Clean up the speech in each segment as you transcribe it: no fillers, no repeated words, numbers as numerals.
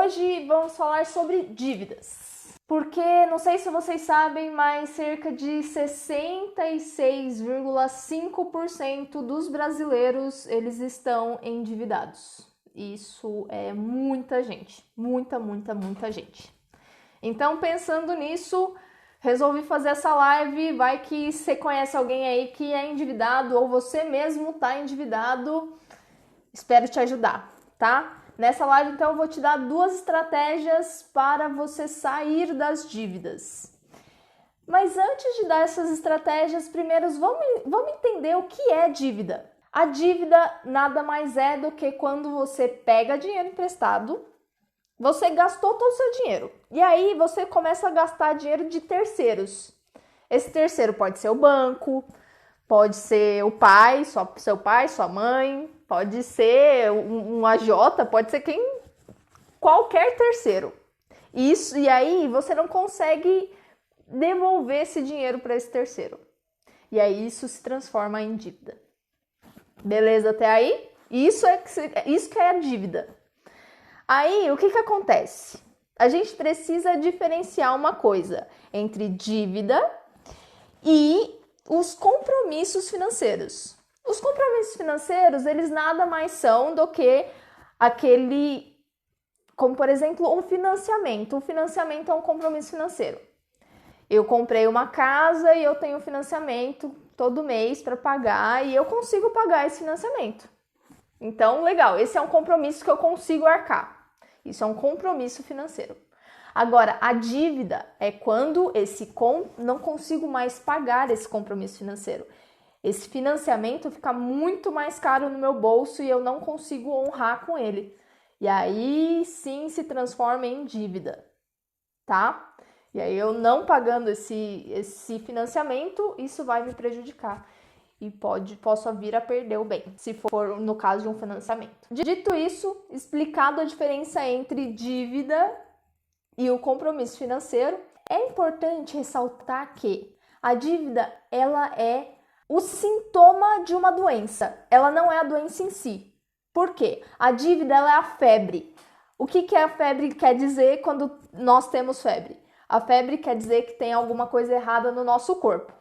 Hoje vamos falar sobre dívidas. Porque, não sei se vocês sabem, mas cerca de 66,5% dos brasileiros, eles estão endividados. Isso é muita gente, muita gente. Então, pensando nisso, resolvi fazer essa live. Vai que você conhece alguém aí que é endividado ou você mesmo está endividado. Espero te ajudar, tá? Nessa live, então, eu vou te dar 2 estratégias para você sair das dívidas. Mas antes de dar essas estratégias, primeiro vamos entender o que é dívida. A dívida nada mais é do que quando você pega dinheiro emprestado, você gastou todo o seu dinheiro. E aí você começa a gastar dinheiro de terceiros. Esse terceiro pode ser o banco, pode ser o pai, seu pai, sua mãe, pode ser um agiota, pode ser qualquer terceiro. E aí você não consegue devolver esse dinheiro para esse terceiro. E aí isso se transforma em dívida. Beleza até aí? Isso que é a dívida. Aí o que acontece? A gente precisa diferenciar uma coisa entre dívida e os compromissos financeiros. Os compromissos financeiros, eles nada mais são do que como por exemplo, um financiamento. O financiamento é um compromisso financeiro. Eu comprei uma casa e eu tenho financiamento todo mês para pagar e eu consigo pagar esse financiamento. Então, legal, esse é um compromisso que eu consigo arcar. Isso é um compromisso financeiro. Agora, a dívida é quando não consigo mais pagar esse compromisso financeiro. Esse financiamento fica muito mais caro no meu bolso e eu não consigo honrar com ele. E aí sim se transforma em dívida, tá? E aí eu não pagando esse financiamento, isso vai me prejudicar. E posso vir a perder o bem, se for no caso de um financiamento. Dito isso, explicado a diferença entre dívida e o compromisso financeiro, é importante ressaltar que a dívida, ela é o sintoma de uma doença, ela não é a doença em si. Por quê? A dívida, ela é a febre. O que a febre quer dizer quando nós temos febre? A febre quer dizer que tem alguma coisa errada no nosso corpo.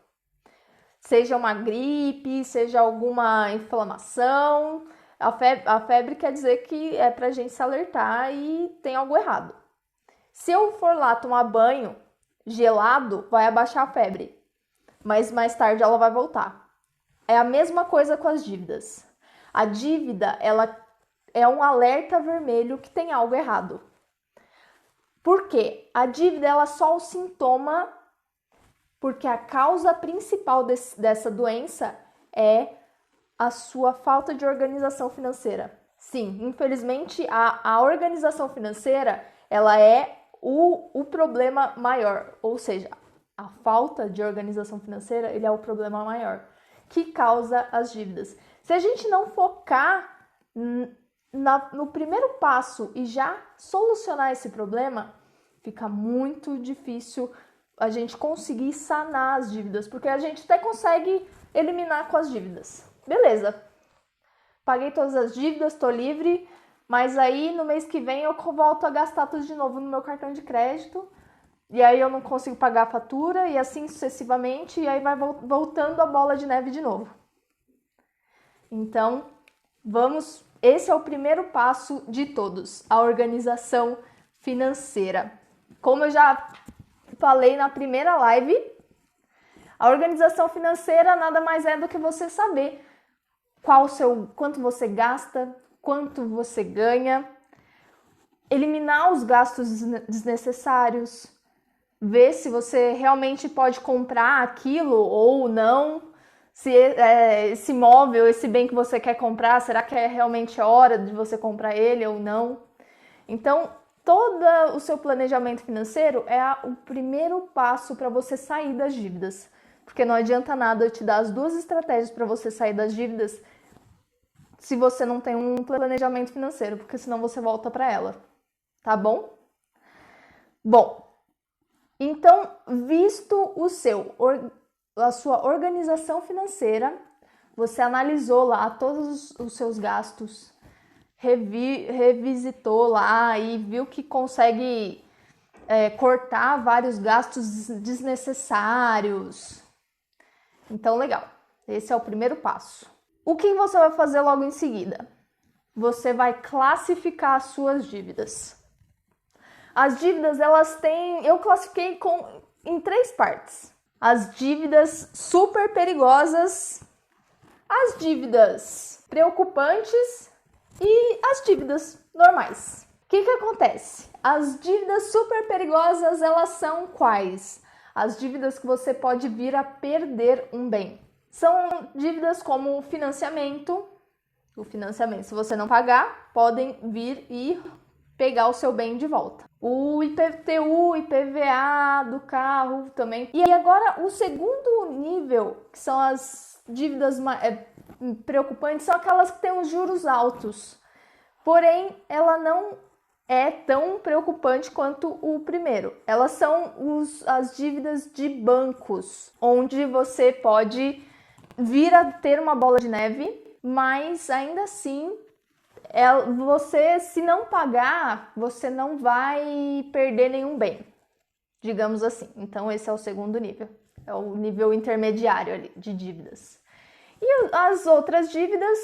Seja uma gripe, seja alguma inflamação, a febre quer dizer que é pra gente se alertar e tem algo errado. Se eu for lá tomar banho gelado, vai abaixar a febre, mas mais tarde ela vai voltar. É a mesma coisa com as dívidas. A dívida, ela é um alerta vermelho que tem algo errado. Por quê? A dívida, ela é só o sintoma, porque a causa principal dessa doença é a sua falta de organização financeira. Sim, infelizmente, a organização financeira, ela é o problema maior, ou seja, a falta de organização financeira, ele é o problema maior, que causa as dívidas. Se a gente não focar no primeiro passo e já solucionar esse problema, fica muito difícil a gente conseguir sanar as dívidas, porque a gente até consegue eliminar com as dívidas. Beleza, paguei todas as dívidas, tô livre, mas aí no mês que vem eu volto a gastar tudo de novo no meu cartão de crédito, e aí eu não consigo pagar a fatura, e assim sucessivamente, e aí vai voltando a bola de neve de novo. Então, esse é o primeiro passo de todos, a organização financeira. Como eu já falei na primeira live, a organização financeira nada mais é do que você saber quanto você gasta, quanto você ganha, eliminar os gastos desnecessários, ver se você realmente pode comprar aquilo ou não, se esse móvel, esse bem que você quer comprar, será que é realmente a hora de você comprar ele ou não? Então, todo o seu planejamento financeiro é o primeiro passo para você sair das dívidas. Porque não adianta nada eu te dar as 2 estratégias para você sair das dívidas se você não tem um planejamento financeiro, porque senão você volta para ela. Tá bom? Bom, então, visto a sua organização financeira, você analisou lá todos os seus gastos, revisitou lá e viu que consegue cortar vários gastos desnecessários. Então, legal. Esse é o primeiro passo. O que você vai fazer logo em seguida? Você vai classificar as suas dívidas. As dívidas, elas têm... Eu classifiquei em 3 partes. As dívidas super perigosas, as dívidas preocupantes e as dívidas normais. O que acontece? As dívidas super perigosas, elas são quais? As dívidas que você pode vir a perder um bem. São dívidas como o financiamento. O financiamento, se você não pagar, podem vir e pegar o seu bem de volta. O IPTU, IPVA do carro também. E agora, o segundo nível, que são as dívidas preocupantes, são aquelas que têm os juros altos. Porém, ela não é tão preocupante quanto o primeiro. Elas são as dívidas de bancos, onde você pode vir a ter uma bola de neve, mas ainda assim, você, se não pagar, você não vai perder nenhum bem, digamos assim. Então, esse é o segundo nível, é o nível intermediário ali de dívidas. E as outras dívidas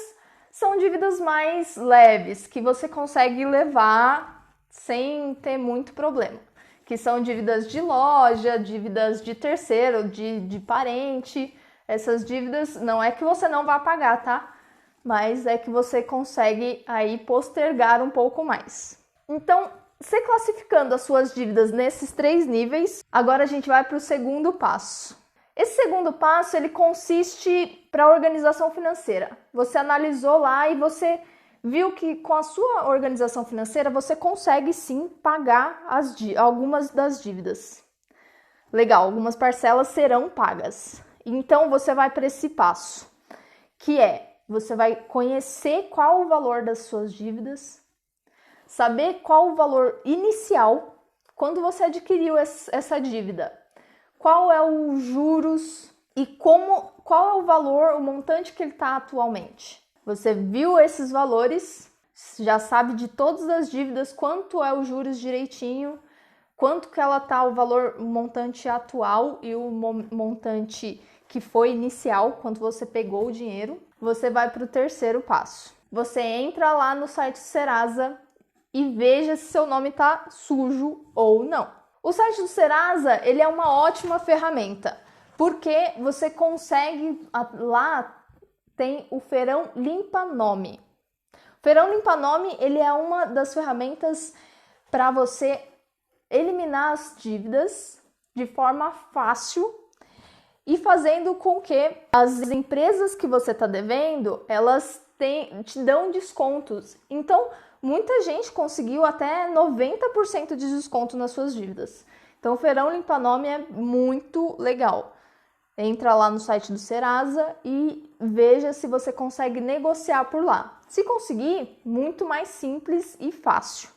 são dívidas mais leves, que você consegue levar sem ter muito problema, que são dívidas de loja, dívidas de terceiro, de parente. Essas dívidas não é que você não vá pagar, tá? Mas é que você consegue aí postergar um pouco mais. Então, você classificando as suas dívidas nesses 3 níveis, agora a gente vai para o segundo passo. Esse segundo passo, ele consiste para a organização financeira. Você analisou lá e você viu que com a sua organização financeira você consegue sim pagar algumas das dívidas. Legal, algumas parcelas serão pagas. Então você vai para esse passo, que é, você vai conhecer qual o valor das suas dívidas, saber qual o valor inicial, quando você adquiriu essa dívida, qual é os juros e qual é o valor, o montante que ele está atualmente. Você viu esses valores, já sabe de todas as dívidas, quanto é os juros direitinho, quanto que ela está, o valor, o montante atual e o montante que foi inicial, quando você pegou o dinheiro. Você vai para o terceiro passo. Você entra lá no site do Serasa e veja se seu nome está sujo ou não. O site do Serasa, ele é uma ótima ferramenta, porque você consegue, lá tem o Feirão Limpa Nome. O Feirão Limpa Nome, ele é uma das ferramentas para você eliminar as dívidas de forma fácil e fazendo com que as empresas que você está devendo, elas te dão descontos. Então, muita gente conseguiu até 90% de desconto nas suas dívidas. Então, o Feirão Limpa Nome é muito legal. Entra lá no site do Serasa e veja se você consegue negociar por lá. Se conseguir, muito mais simples e fácil.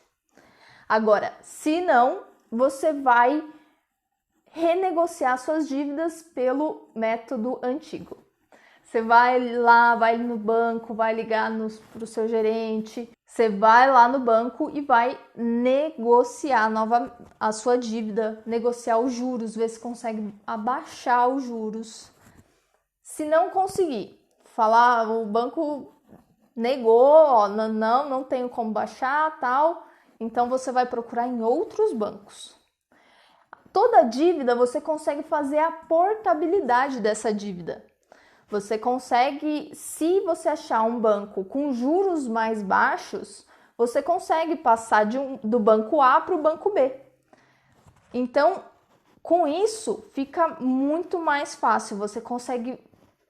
Agora, se não, você vai renegociar suas dívidas pelo método antigo. Você vai lá, vai no banco, vai ligar para o seu gerente, você vai lá no banco e vai negociar a sua dívida, negociar os juros, ver se consegue abaixar os juros. Se não conseguir, falar, o banco negou, ó, não tenho como baixar, tal, então você vai procurar em outros bancos. Toda dívida você consegue fazer a portabilidade dessa dívida. Você consegue, se você achar um banco com juros mais baixos, você consegue passar do banco A para o banco B. Então, com isso, fica muito mais fácil. Você consegue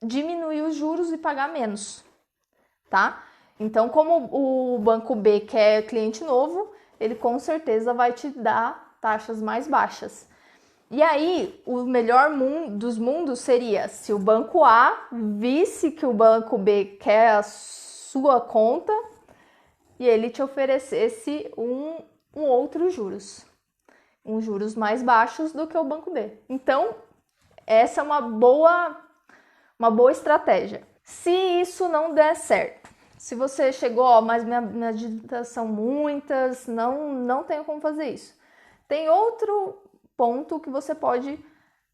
diminuir os juros e pagar menos, tá? Então, como o banco B quer cliente novo, ele com certeza vai te dar taxas mais baixas. E aí, o melhor dos mundos seria se o banco A visse que o banco B quer a sua conta e ele te oferecesse um outro juros. Juros mais baixos do que o banco B. Então, essa é uma boa estratégia. Se isso não der certo, Se você chegou, ó, mas minhas dívidas são muitas, não tenho como fazer isso. Tem outro ponto que você pode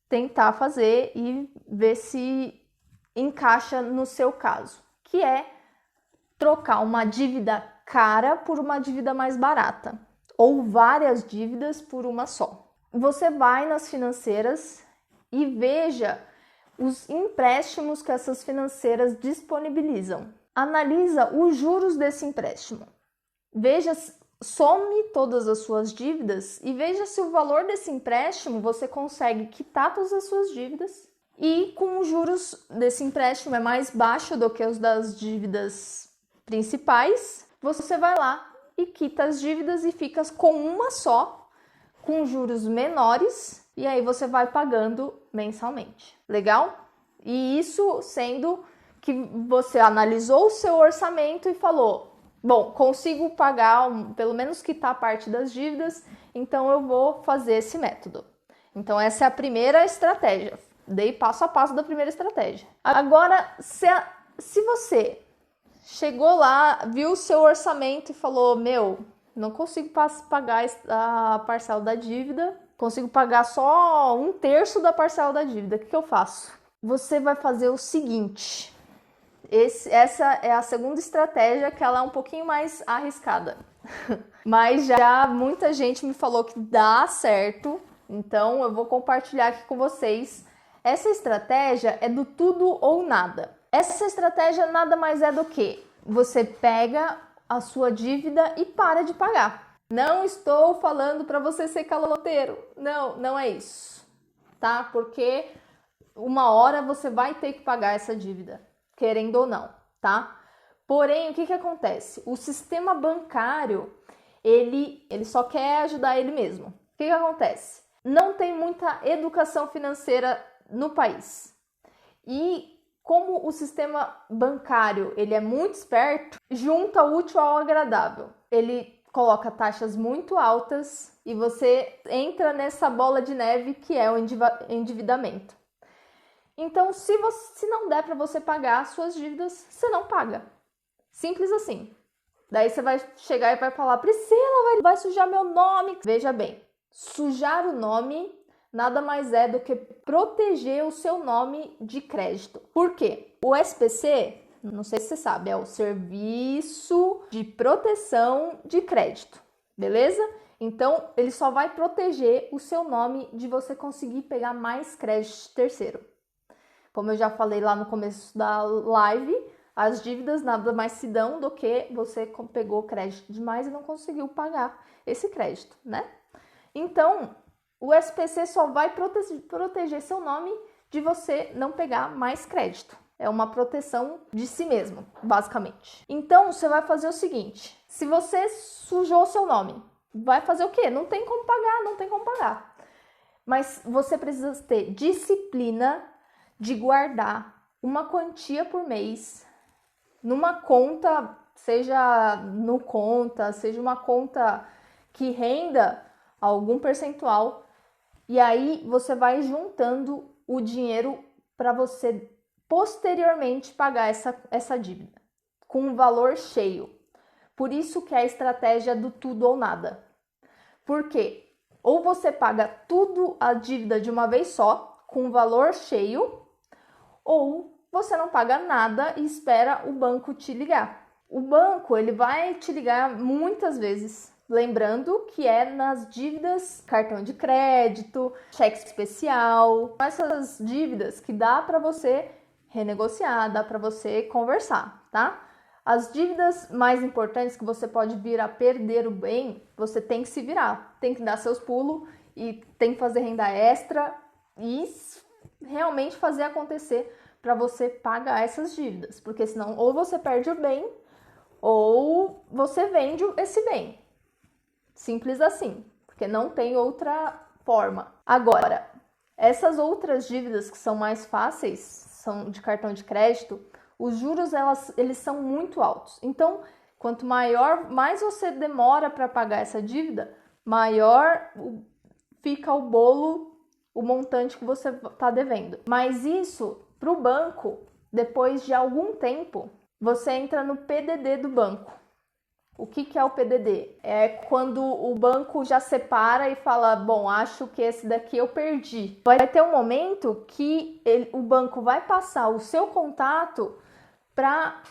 tentar fazer e ver se encaixa no seu caso, que é trocar uma dívida cara por uma dívida mais barata, ou várias dívidas por uma só. Você vai nas financeiras e veja os empréstimos que essas financeiras disponibilizam. Analisa os juros desse empréstimo. Veja, some todas as suas dívidas e veja se o valor desse empréstimo você consegue quitar todas as suas dívidas e com os juros desse empréstimo é mais baixo do que os das dívidas principais, você vai lá e quita as dívidas e fica com uma só, com juros menores, e aí você vai pagando mensalmente. Legal? E isso sendo que você analisou o seu orçamento e falou: bom, consigo pagar, pelo menos quitar parte das dívidas, então eu vou fazer esse método. Então essa é a primeira estratégia. Dei passo a passo da primeira estratégia. Agora, se você chegou lá, viu o seu orçamento e falou: meu, não consigo pagar a parcela da dívida, consigo pagar só 1/3 da parcela da dívida, o que eu faço? Você vai fazer o seguinte, essa é a segunda estratégia, que ela é um pouquinho mais arriscada, mas já muita gente me falou que dá certo, então eu vou compartilhar aqui com vocês. Essa estratégia é do tudo ou nada. Essa estratégia nada mais é do que você pega a sua dívida e para de pagar. Não estou falando para você ser caloteiro. Não é isso, tá? Porque uma hora você vai ter que pagar essa dívida, querendo ou não, tá? Porém, o que acontece? O sistema bancário, ele só quer ajudar ele mesmo. O que acontece? Não tem muita educação financeira no país. E como o sistema bancário ele é muito esperto, junta o útil ao agradável. Ele coloca taxas muito altas e você entra nessa bola de neve que é o endividamento. Então, se não der para você pagar as suas dívidas, você não paga. Simples assim. Daí você vai chegar e vai falar: Priscila, vai sujar meu nome. Veja bem, sujar o nome nada mais é do que proteger o seu nome de crédito. Por quê? O SPC, não sei se você sabe, é o Serviço de Proteção de Crédito, beleza? Então, ele só vai proteger o seu nome de você conseguir pegar mais crédito de terceiro. Como eu já falei lá no começo da live, as dívidas nada mais se dão do que você pegou crédito demais e não conseguiu pagar esse crédito, né? Então, o SPC só vai proteger seu nome de você não pegar mais crédito. É uma proteção de si mesmo, basicamente. Então, você vai fazer o seguinte: se você sujou seu nome, vai fazer o quê? Não tem como pagar. Mas você precisa ter disciplina de guardar uma quantia por mês numa conta, seja no conta, seja uma conta que renda algum percentual. E aí você vai juntando o dinheiro para você posteriormente pagar essa dívida com um valor cheio. Por isso que é a estratégia do tudo ou nada. Por quê? Ou você paga tudo a dívida de uma vez só, com um valor cheio, ou você não paga nada e espera o banco te ligar. O banco ele vai te ligar muitas vezes. Lembrando que é nas dívidas, cartão de crédito, cheque especial, essas dívidas que dá para você renegociar, dá para você conversar, tá? As dívidas mais importantes que você pode vir a perder o bem, você tem que se virar, tem que dar seus pulos e tem que fazer renda extra e realmente fazer acontecer para você pagar essas dívidas, porque senão ou você perde o bem ou você vende esse bem. Simples assim, porque não tem outra forma. Agora, essas outras dívidas que são mais fáceis, são de cartão de crédito, os juros eles são muito altos. Então, quanto mais você demora para pagar essa dívida, maior fica o bolo, o montante que você está devendo. Mas isso, para o banco, depois de algum tempo, você entra no PDD do banco. O que é o PDD? É quando o banco já separa e fala, bom, acho que esse daqui eu perdi. Vai ter um momento que o banco vai passar o seu contato para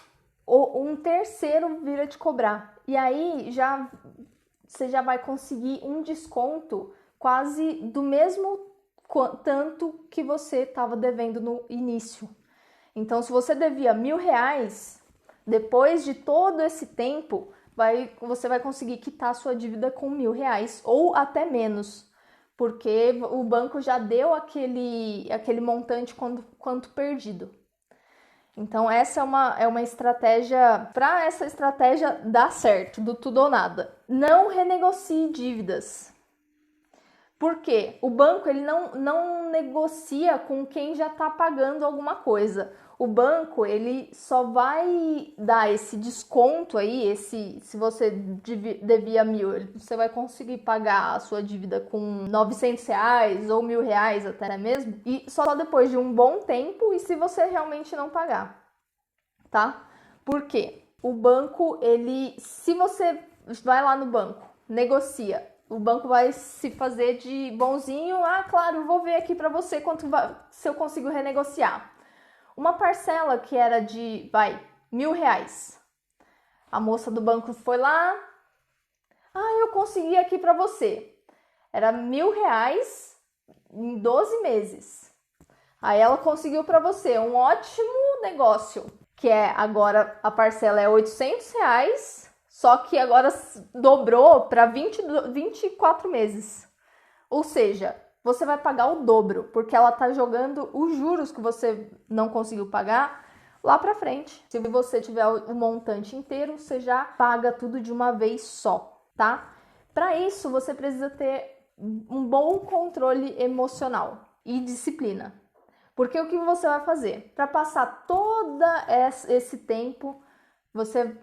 um terceiro vir a te cobrar. E aí você já vai conseguir um desconto quase do mesmo tanto que você estava devendo no início. Então, se você devia R$1.000, depois de todo esse tempo, você vai conseguir quitar a sua dívida com R$1.000 ou até menos, porque o banco já deu aquele montante quanto perdido. Então, essa é uma estratégia, para essa estratégia dar certo, do tudo ou nada. Não renegocie dívidas. Por quê? O banco ele não negocia com quem já está pagando alguma coisa. O banco ele só vai dar esse desconto aí, se você devia 1.000, você vai conseguir pagar a sua dívida com R$900 ou R$1.000 até mesmo, e só depois de um bom tempo e se você realmente não pagar, tá? Por quê? O banco, se você vai lá no banco, negocia, o banco vai se fazer de bonzinho, claro, vou ver aqui para você se eu consigo renegociar. Uma parcela que era de, R$1.000. A moça do banco foi lá, eu consegui aqui para você. Era R$1.000 em 12 meses. Aí ela conseguiu para você um ótimo negócio, que agora a parcela é R$800, só que agora dobrou para 24 meses. Ou seja, você vai pagar o dobro, porque ela está jogando os juros que você não conseguiu pagar lá para frente. Se você tiver o montante inteiro, você já paga tudo de uma vez só, tá? Para isso, você precisa ter um bom controle emocional e disciplina. Porque o que você vai fazer? Para passar todo esse tempo, você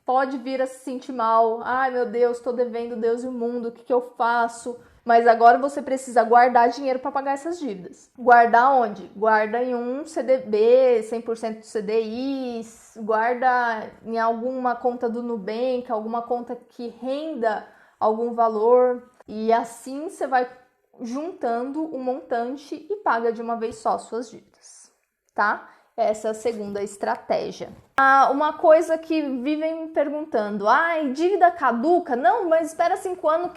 pode vir a se sentir mal. Ai, meu Deus, estou devendo Deus e o mundo, o que eu faço? Mas agora você precisa guardar dinheiro para pagar essas dívidas. Guardar onde? Guarda em um CDB, 100% do CDI, guarda em alguma conta do Nubank, alguma conta que renda algum valor. E assim você vai juntando um montante e paga de uma vez só suas dívidas, tá? Essa é a segunda estratégia. Uma coisa que vivem me perguntando, dívida caduca? Não, mas espera 5 anos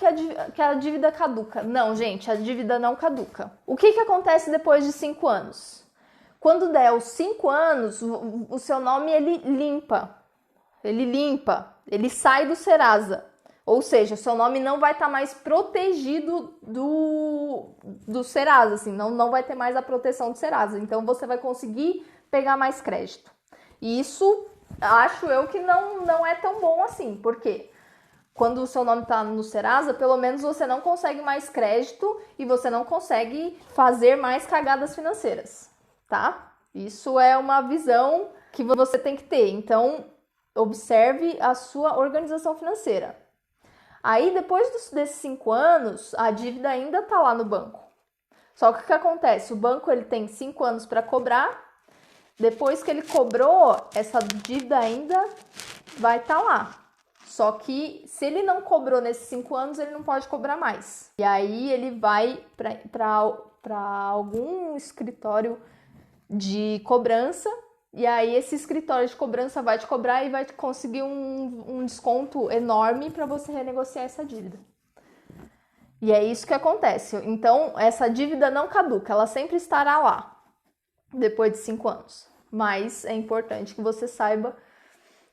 que a dívida caduca. Não, gente, a dívida não caduca. O que acontece depois de 5 anos? Quando der os 5 anos, o seu nome ele sai do Serasa. Ou seja, seu nome não vai estar mais protegido do Serasa, assim, não vai ter mais a proteção do Serasa. Então, você vai conseguir pegar mais crédito. E isso, acho eu que não é tão bom assim. Por quê? Quando o seu nome está no Serasa, pelo menos você não consegue mais crédito e você não consegue fazer mais cagadas financeiras, tá? Isso é uma visão que você tem que ter. Então, observe a sua organização financeira. Aí, depois desses 5 anos, a dívida ainda está lá no banco. Só que o que acontece? O banco ele tem 5 anos para cobrar. Depois que ele cobrou, essa dívida ainda vai estar lá. Só que se ele não cobrou nesses 5 anos, ele não pode cobrar mais. E aí ele vai para algum escritório de cobrança. E aí esse escritório de cobrança vai te cobrar e vai conseguir um desconto enorme para você renegociar essa dívida. E é isso que acontece. Então, essa dívida não caduca, ela sempre estará lá depois de 5 anos. Mas é importante que você saiba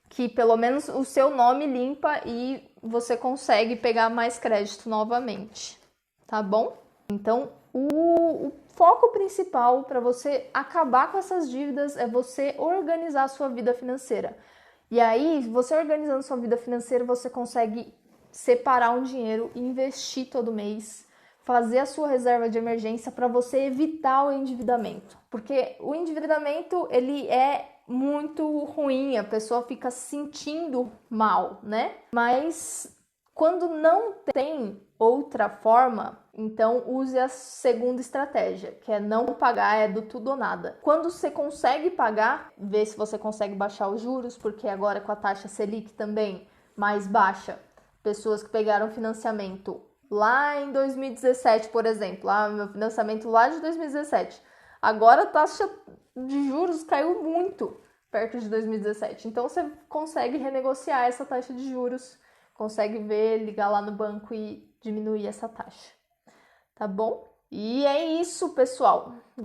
que pelo menos o seu nome limpa e você consegue pegar mais crédito novamente, tá bom? Então, o foco principal para você acabar com essas dívidas é você organizar a sua vida financeira. E aí, você organizando sua vida financeira, você consegue separar um dinheiro e investir todo mês, fazer a sua reserva de emergência para você evitar o endividamento. Porque o endividamento, ele é muito ruim, a pessoa fica se sentindo mal, né? Mas quando não tem outra forma, então use a segunda estratégia, que é não pagar, é do tudo ou nada. Quando você consegue pagar, vê se você consegue baixar os juros, porque agora com a taxa Selic também mais baixa, pessoas que pegaram financiamento lá em 2017, por exemplo, meu financiamento lá de 2017, agora a taxa de juros caiu muito perto de 2017, então você consegue renegociar essa taxa de juros, consegue ver, ligar lá no banco e diminuir essa taxa, tá bom? E é isso, pessoal.